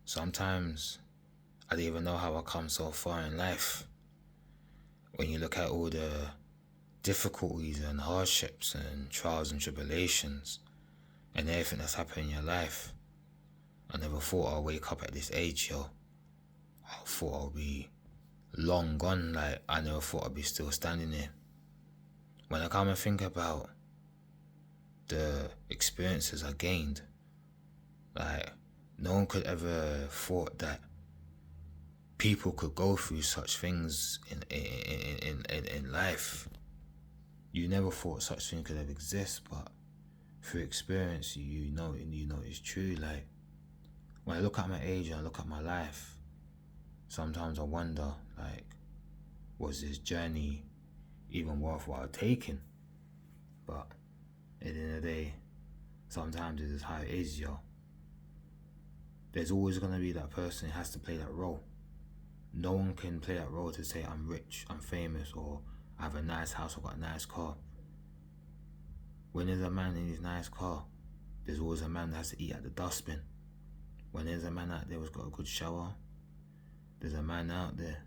Sometimes I don't even know how I come so far in life. When you look at all the difficulties and hardships and trials and tribulations and everything that's happened in your life, I never thought I'd wake up at this age, yo. I thought I'd be long gone, like I never thought I'd be still standing here. When I come and think about the experiences I gained, like no one could ever thought that people could go through such things in life. You never thought such things could ever exist, but through experience you know it's true. Like when I look at my age and I look at my life, sometimes I wonder, like, was this journey even worthwhile taking? But at the end of the day, sometimes it is how it is, yo. There's always gonna be that person who has to play that role. No one can play that role to say I'm rich, I'm famous, or I have a nice house, I've got a nice car. When there's a man in his nice car, there's always a man that has to eat at the dustbin. When there's a man out there who's got a good shower, there's a man out there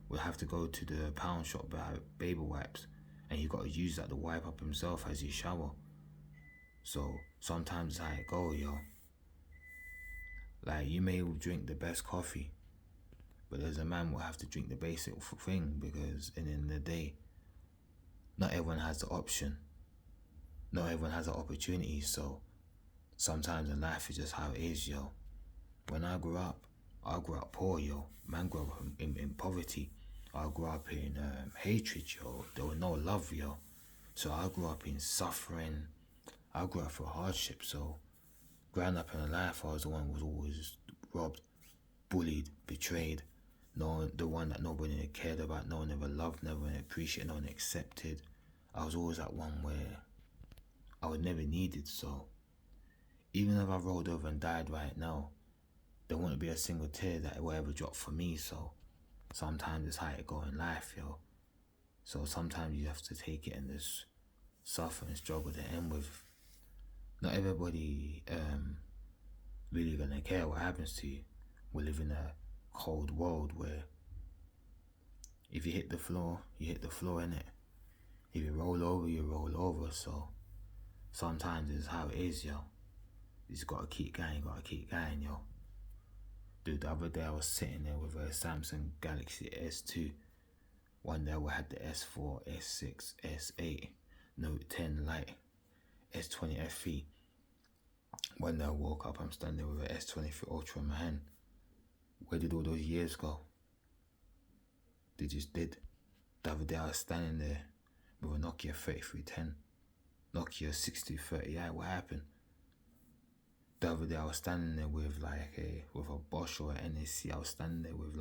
will have to go to the pound shop buy baby wipes, and you got to use that to wipe up himself as you shower. So sometimes it's how it go, yo. Like you may drink the best coffee, but there's a man will have to drink the basic thing, because in the end of the day, not everyone has the option. Not everyone has the opportunity. So sometimes in life is just how it is, yo. When I grew up poor, yo. Man grew up in poverty. I grew up in hatred, yo. There was no love, yo. So I grew up in suffering. I grew up for hardship. So growing up in life, I was the one who was always robbed, bullied, betrayed. The one that nobody cared about, no one ever loved, never appreciated, no one accepted. I was always that one where I was never needed. So even if I rolled over and died right now, there wouldn't be a single tear that will ever drop for me. So sometimes it's how it go in life, yo. So sometimes you have to take it and just suffer and struggle to end with. Not everybody really gonna care what happens to you. We live in a cold world where if you hit the floor, you hit the floor, innit? If you roll over, you roll over. So sometimes it's how it is, yo. You just gotta keep going, yo. Dude, the other day I was sitting there with a Samsung Galaxy S2. One day we had the S4, S6, S8, Note 10 Lite, S20 FE. One day I woke up, I'm standing with an S23 Ultra in my hand. Where did all those years go? They just did. The other day I was standing there with a Nokia 3310, Nokia 6230i. What happened? The other day I was standing there with a Bosch or an NSC. I was standing there with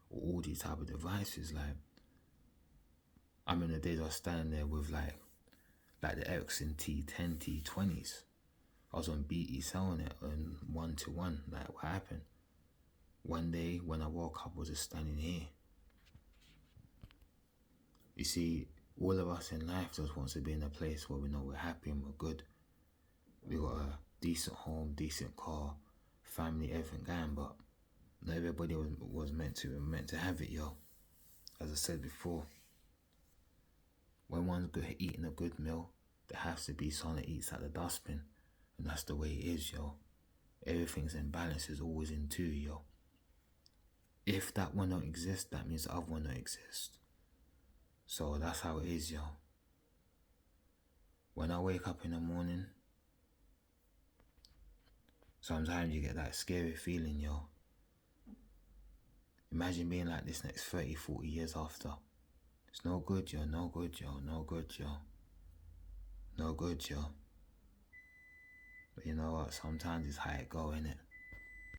all these type of devices. Like I remember the days I was standing there with like the Ericsson T10, T20s. I was on BT selling it on 1-to-1. Like what happened? One day when I woke up, I was just standing here. You see, all of us in life just wants to be in a place where we know we're happy and we're good. We got a decent home, decent car, family, everything going, but not everybody was meant to have it, yo. As I said before, when one's good eating a good meal, there has to be someone that eats at the dustbin, and that's the way it is, yo. Everything's in balance, is always in two, yo. If that one don't exist, that means the other one don't exist. So that's how it is, yo. When I wake up in the morning, sometimes you get that scary feeling, yo. Imagine being like this next 30, 40 years after. It's no good, yo, no good, yo, no good, yo. No good, yo. But you know what? Sometimes it's how it go, innit?